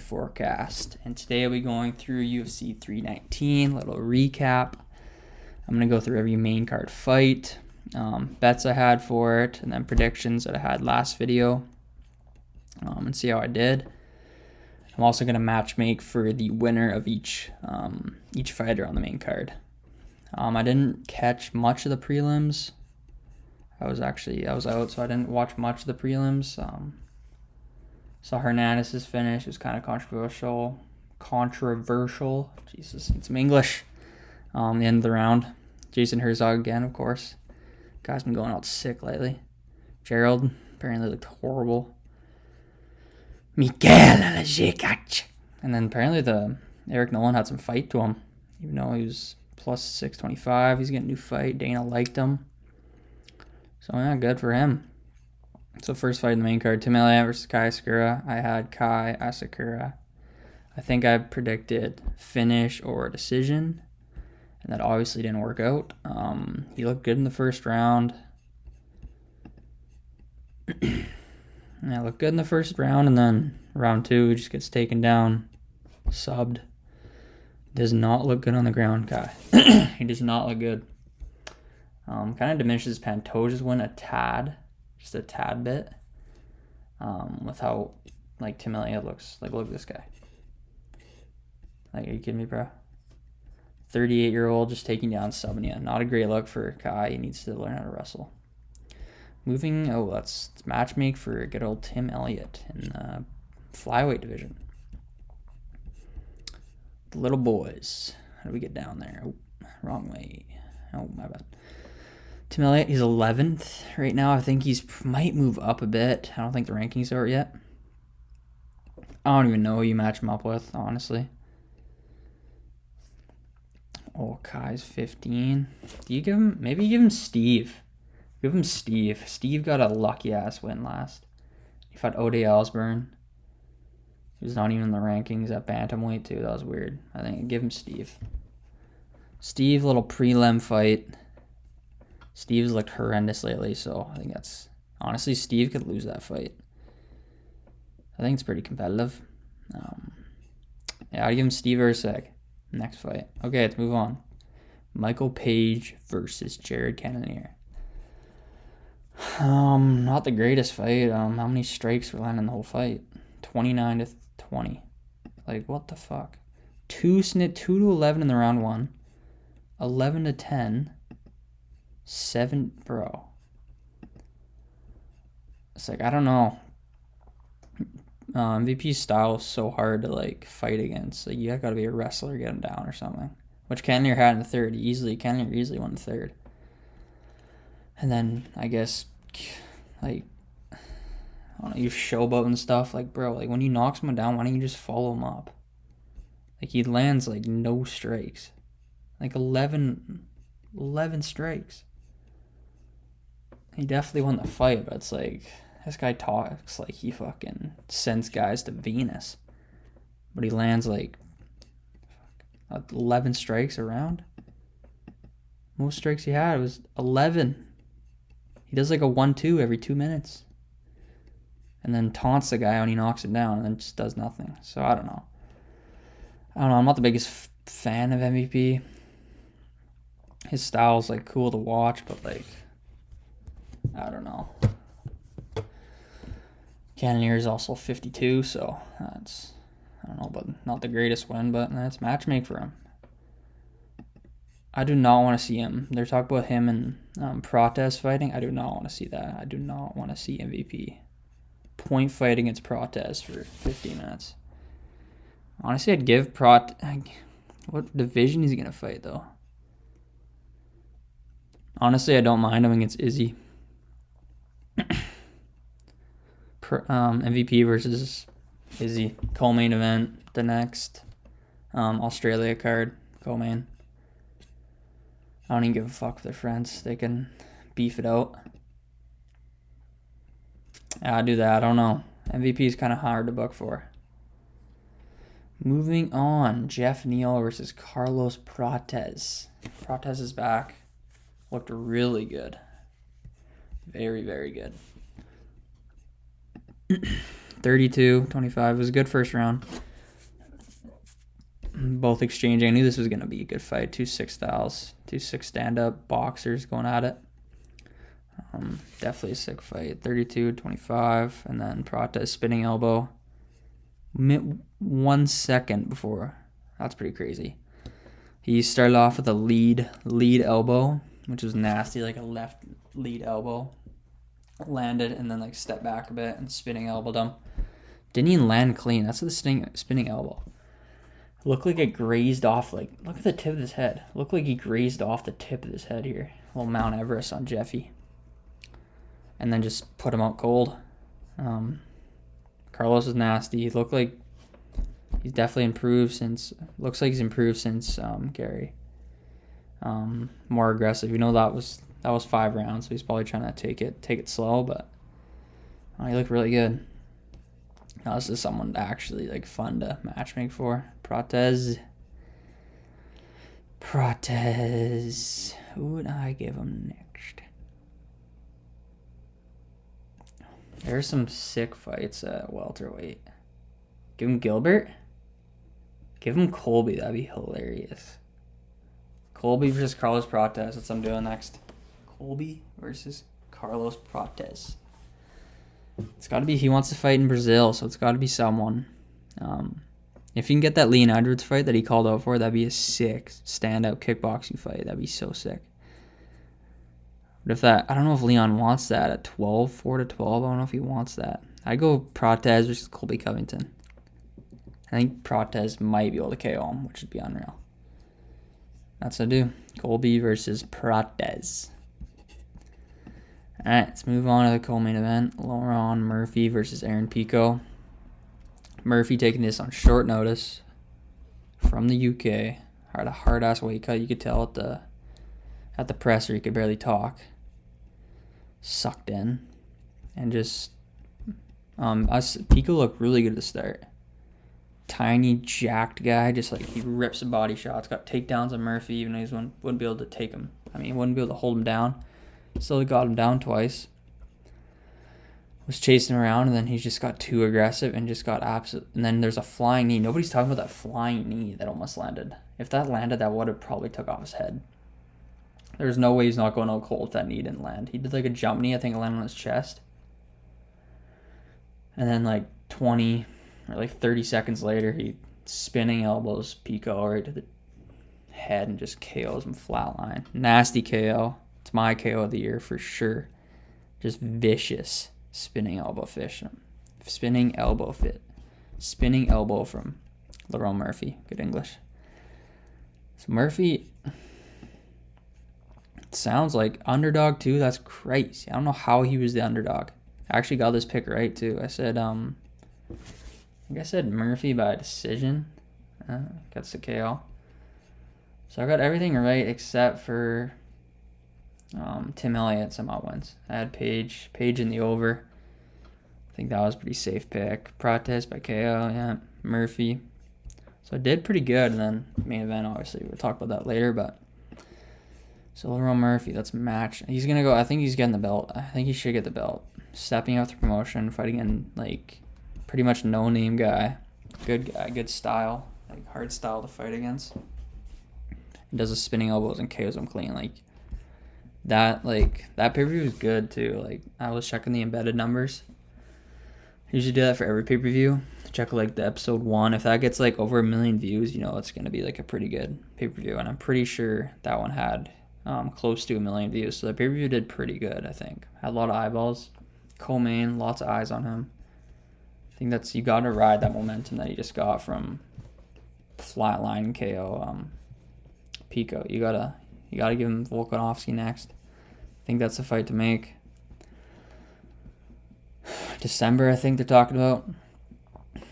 forecast. And today I'll be going through UFC 319, little recap. I'm going to go through every main card fight, bets I had for it, and then predictions that I had last video, and see how I did. I'm also going to match make for the winner of each fighter on the main card. I didn't catch much of the prelims. I was out, so I didn't watch much of the prelims. Saw Hernandez's finish. It was kind of controversial. Jesus, need some English. The end of the round. Jason Herzog again, of course. Guy's been going out sick lately. Gerald apparently looked horrible. Mikael Alajikac. And then apparently the Eric Nolan had some fight to him. Even though he was plus 625. He's getting a new fight. Dana liked him. So yeah, good for him. So first fight in the main card, Tim Elliott versus Kai Asakura. I had Kai Asakura. I think I predicted finish or decision. And that obviously didn't work out. He looked good in the first round. Yeah, looked good in the first round, and then round 2 he just gets taken down, subbed. Does not look good on the ground, Kai. He does not look good. Kind of diminishes Pantoja's win a tad, just a tad bit. With how like Tim Elliott looks. Like, look at this guy. Like, are you kidding me, bro? 38-year-old just taking down Subnia. Not a great look for Kai. He needs to learn how to wrestle. Moving, let's matchmake for good old Tim Elliott in the flyweight division. The little boys. How do we get down there? Oh, wrong way. Oh, my bad. Tim Elliott, he's 11th right now. I think he's might move up a bit. I don't think the rankings are yet. I don't even know who you match him up with, honestly. Oh, Kai's 15. Do you give him... Maybe you give him Steve. Give him Steve. Steve got a lucky-ass win last. He fought Ode Osborne. He was not even in the rankings at bantamweight, too. That was weird. I think give him Steve. Steve, little prelim fight. Steve's looked horrendous lately, so I think that's... Honestly, Steve could lose that fight. I think it's pretty competitive. Yeah, I'd give him Steve or a sec. Next fight. Okay, let's move on. Michael Page versus Jared Cannonier. Not the greatest fight. How many strikes were landing the whole fight? 29-20. Like, what the fuck? 2 to 11 in the round 1. 11-10. 7, bro. It's like, I don't know. MVP's style is so hard to like fight against. Like, you gotta be a wrestler to get him down or something. Which Cannonier had in the third. Cannonier easily won the third. And then I guess like, I don't know, you showboat and stuff. Like, bro, like when you knock someone down, why don't you just follow him up? Like, he lands like no strikes. Like 11 strikes. He definitely won the fight, but it's like, this guy talks like he fucking sends guys to Venus. But he lands like 11 strikes a round. Most strikes he had was 11. He does like a 1-2 every 2 minutes. And then taunts the guy when he knocks him down and then just does nothing. So I don't know. I'm not the biggest fan of MVP. His style's like cool to watch, but like, I don't know. Cannonier is also 52, so that's, I don't know, but not the greatest win, but that's matchmake for him. I do not want to see him. They're talking about him and Prates fighting. I do not want to see that. I do not want to see MVP point fight against Prates for 15 minutes. Honestly, I'd give what division is he going to fight, though? Honestly, I don't mind him against Izzy. MVP versus Izzy. Co-main event. The next Australia card. Co-main. I don't even give a fuck with their friends. They can beef it out. Yeah, I'll do that. I don't know. MVP is kind of hard to book for. Moving on. Jeff Neal versus Carlos Prates. Prates is back. Looked really good. Very, very good. 32-25. It was a good first round. both exchanging. I knew this was going to be a good fight. 2-6 styles, 2-6 stand-up boxers going at it. Definitely a sick fight. 32-25, and then Prates spinning elbow. 1 second before. That's pretty crazy. He started off with a lead elbow, which was nasty, like a left lead elbow. Landed and then like stepped back a bit and spinning elbowed him. Didn't even land clean. That's the spinning elbow. Looked like it grazed off, like, look at the tip of his head. Looked like he grazed off the tip of his head here. A little Mount Everest on Jeffy. And then just put him out cold. Carlos is nasty. He looked like he's definitely improved since, looks like he's improved since Gary. More aggressive. You know, that was 5 rounds, so he's probably trying to take it slow, but he looked really good. Now this is someone actually like fun to matchmake for. Prates. Who would I give him next? There's some sick fights at welterweight. Give him Gilbert. Give him Colby. That'd be hilarious. Colby versus Carlos Prates. That's what I'm doing next. Colby versus Carlos Prates. It's got to be, he wants to fight in Brazil, so it's got to be someone. If you can get that Leon Edwards fight that he called out for, that'd be a sick standout kickboxing fight. That'd be so sick. But if that, I don't know if Leon wants that at 12, 4-12. I don't know if he wants that. I'd go Prates versus Colby Covington. I think Prates might be able to KO him, which would be unreal. That's what I do. Colby versus Prates. Alright, let's move on to the co-main event. Lerone Murphy versus Aaron Pico. Murphy taking this on short notice from the UK. Had a hard-ass weight cut. You could tell at the presser he could barely talk. Sucked in. And just... Pico looked really good at the start. Tiny, jacked guy. Just like he rips the body shots. Got takedowns on Murphy even though he wouldn't be able to take him. I mean, he wouldn't be able to hold him down. Still got him down twice. Was chasing him around, and then he just got too aggressive and just got absolute. And then there's a flying knee. Nobody's talking about that flying knee that almost landed. If that landed, that would have probably took off his head. There's no way he's not going out cold if that knee didn't land. He did like a jump knee. I think it landed on his chest. And then like 20 or like 30 seconds later, he spinning elbows Pico right to the head and just KOs him flatline. Nasty KO. It's my KO of the year for sure. Just vicious spinning elbow Spinning elbow from Lerone Murphy. Good English. So Murphy, it sounds like underdog too. That's crazy. I don't know how he was the underdog. I actually got this pick right too. I said, I think I said Murphy by decision. Gets the KO. So I got everything right except for Tim Elliott somehow wins. I had Page in the over. I think that was a pretty safe pick. Prates by KO, yeah. Murphy. So I did pretty good, and then main event, obviously. We'll talk about that later, but... So Lerone Murphy, that's a match. He's going to go... I think he's getting the belt. I think he should get the belt. Stepping up the promotion, fighting in, like, pretty much no-name guy. Good guy, good style. Like, hard style to fight against. He does the spinning elbows and KOs him clean, like... That pay-per-view was good, too. Like, I was checking the embedded numbers. I usually do that for every pay-per-view. Check, like, the episode 1. If that gets, like, over 1 million views, you know it's going to be, like, a pretty good pay-per-view. And I'm pretty sure that one had close to 1 million views. So the pay-per-view did pretty good, I think. Had a lot of eyeballs. Co-main, lots of eyes on him. I think that's... You got to ride that momentum that he just got from flatline KO Pico. You gotta give him Volkanovski next. I think that's the fight to make. December, I think they're talking about.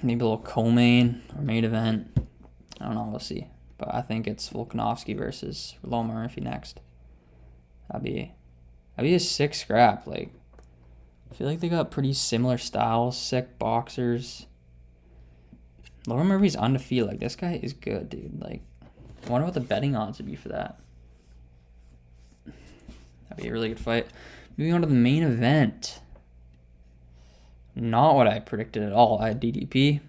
Maybe a little co-main or main event. I don't know. We'll see. But I think it's Volkanovski versus Lerone Murphy next. That'd be a sick scrap. Like, I feel like they got pretty similar styles. Sick boxers. Lerone Murphy's undefeated. Like, this guy is good, dude. Like, I wonder what the betting odds would be for that. That'd be a really good fight. Moving on to the main event. Not what I predicted at all. I had DDP.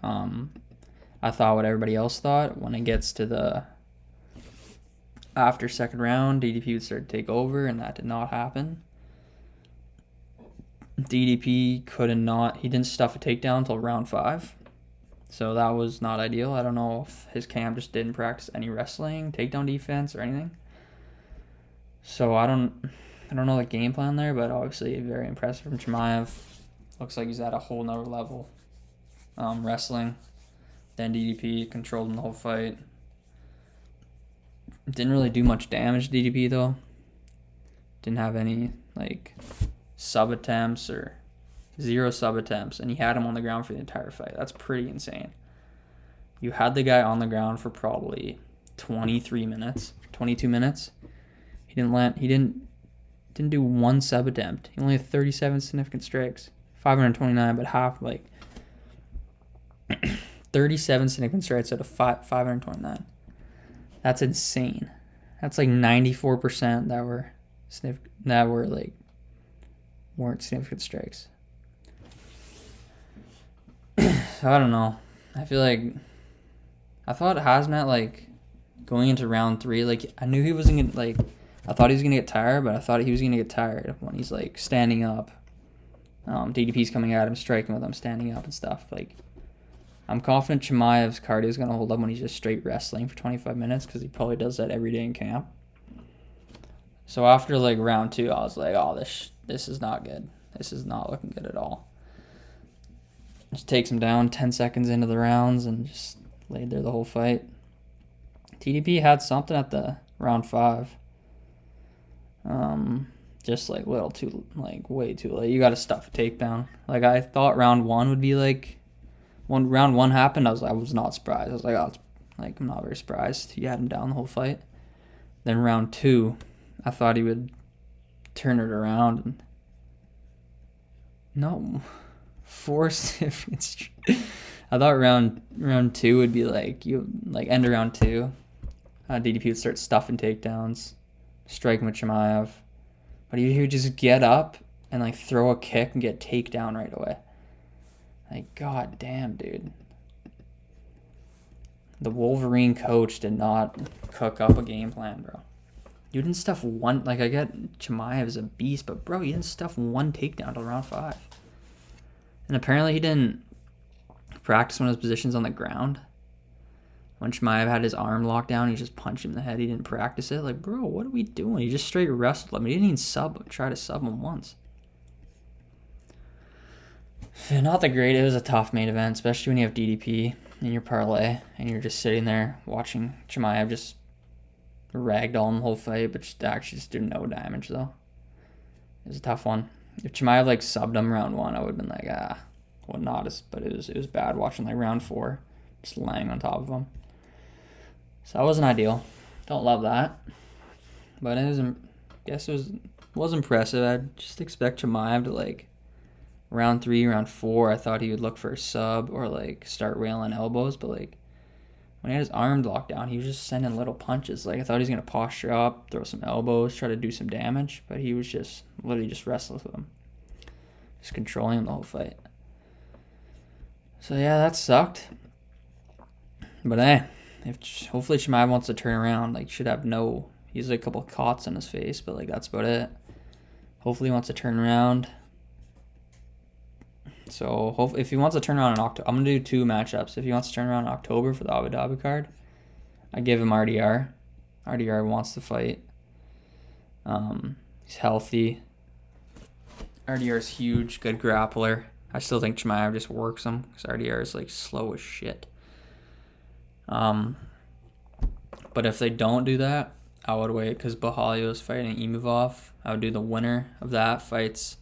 I I thought what everybody else thought. When it gets to the after second round, DDP would start to take over, and that did not happen. DDP he didn't stuff a takedown until round 5. So that was not ideal. I don't know if his camp just didn't practice any wrestling, takedown defense, or anything. So I don't know the game plan there, but obviously very impressive from Chimaev. Looks like he's at a whole nother level. Wrestling. Then DDP controlled him the whole fight. Didn't really do much damage to DDP though. Didn't have any sub attempts or 0 sub attempts, and he had him on the ground for the entire fight. That's pretty insane. You had the guy on the ground for probably 23 minutes, 22 minutes. He didn't do 1 sub attempt. He only had 37 significant strikes, 529, but half 37 significant strikes out of 529. That's insane. That's 94% weren't significant strikes. So I don't know. I thought Khamzat going into round 3, I knew he wasn't gonna I thought he was gonna get tired, but I thought he was gonna get tired when he's standing up. DDP's coming at him, striking with him, standing up and stuff. I'm confident Chimaev's cardio is gonna hold up when he's just straight wrestling for 25 minutes because he probably does that every day in camp. So after round 2, I was like, oh, this is not good. This is not looking good at all. Just takes him down 10 seconds into the rounds and just laid there the whole fight. TDP had something at the round 5. Just way too late. You got to stuff a takedown. I thought round 1 would be when round 1 happened. I was not surprised. I was I'm not very surprised. He had him down the whole fight. Then round 2, I thought he would turn it around and no. 4 significant. I thought round 2 would be end of round 2. DDP would start stuffing takedowns, striking with Chimaev, but he would just get up and throw a kick and get takedown right away. God damn, dude. The Wolverine coach did not cook up a game plan, bro. You didn't stuff one. I get Chimaev is a beast, but bro, you didn't stuff 1 takedown till round 5. And apparently he didn't practice one of his positions on the ground. When Chimaev had his arm locked down, he just punched him in the head. He didn't practice it. Bro, what are we doing? He just straight wrestled him. He didn't even try to sub him once. Not the great. It was a tough main event, especially when you have DDP in your parlay and you're just sitting there watching Chimaev just ragdoll him the whole fight, but just do no damage though. It was a tough one. If Chimaev subbed him round 1, I would have been well, not, but it was bad watching round 4, just laying on top of him. So that wasn't ideal. Don't love that, but it was impressive. I just expect Chimaev to round 3, round 4. I thought he would look for a sub or start railing elbows, but when he had his arm locked down, he was just sending little punches. I thought he was gonna posture up, throw some elbows, try to do some damage, but he was just literally just restless with him, just controlling him the whole fight. So yeah, that sucked. But hopefully Chimaev wants to turn around. Should have he's a couple of cots on his face, but that's about it. Hopefully he wants to turn around. So if he wants to turn around in October, I'm going to do 2 matchups. If he wants to turn around in October for the Abu Dhabi card, I give him RDR. RDR wants to fight. He's healthy. RDR is huge, good grappler. I still think Chimaev just works him because RDR is slow as shit. But if they don't do that, I would wait because Bahalio is fighting Imavov. I would do the winner of that fights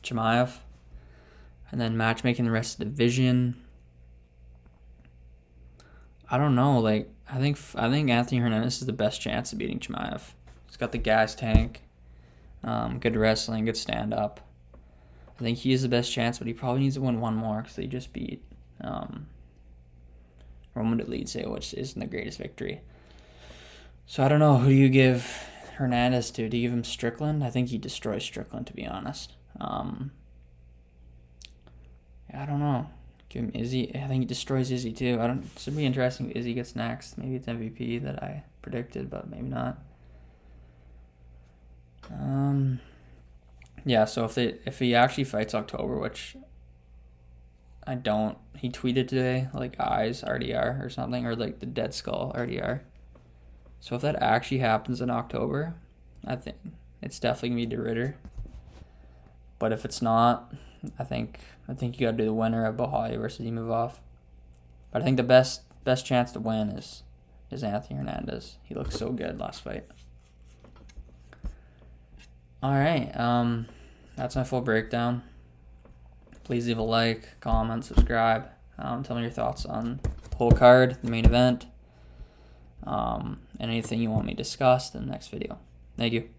Chimaev, and then matchmaking the rest of the division. I don't know. I think Anthony Hernandez is the best chance of beating Chimaev. He's got the gas tank, good wrestling, good stand up. I think he is the best chance, but he probably needs to win 1 more because they just beat Roman Dolidze, which isn't the greatest victory. So I don't know. Who do you give Hernandez to? Do you give him Strickland? I think he destroys Strickland, to be honest. Give him Izzy. I think he destroys Izzy too. It should be interesting if Izzy gets next. Maybe it's MVP that I predicted, but maybe not. Yeah, so if he actually fights October, which I don't, he tweeted today, like eyes RDR or something, or like the dead skull RDR. So if that actually happens in October, I think it's definitely gonna be De Ridder. But if it's not, I think you gotta do the winner at Bohai versus Imavov. But I think the best chance to win is Anthony Hernandez. He looked so good last fight. All right, that's my full breakdown. Please leave a like, comment, subscribe. Tell me your thoughts on the whole card, the main event, and anything you want me discussed in the next video. Thank you.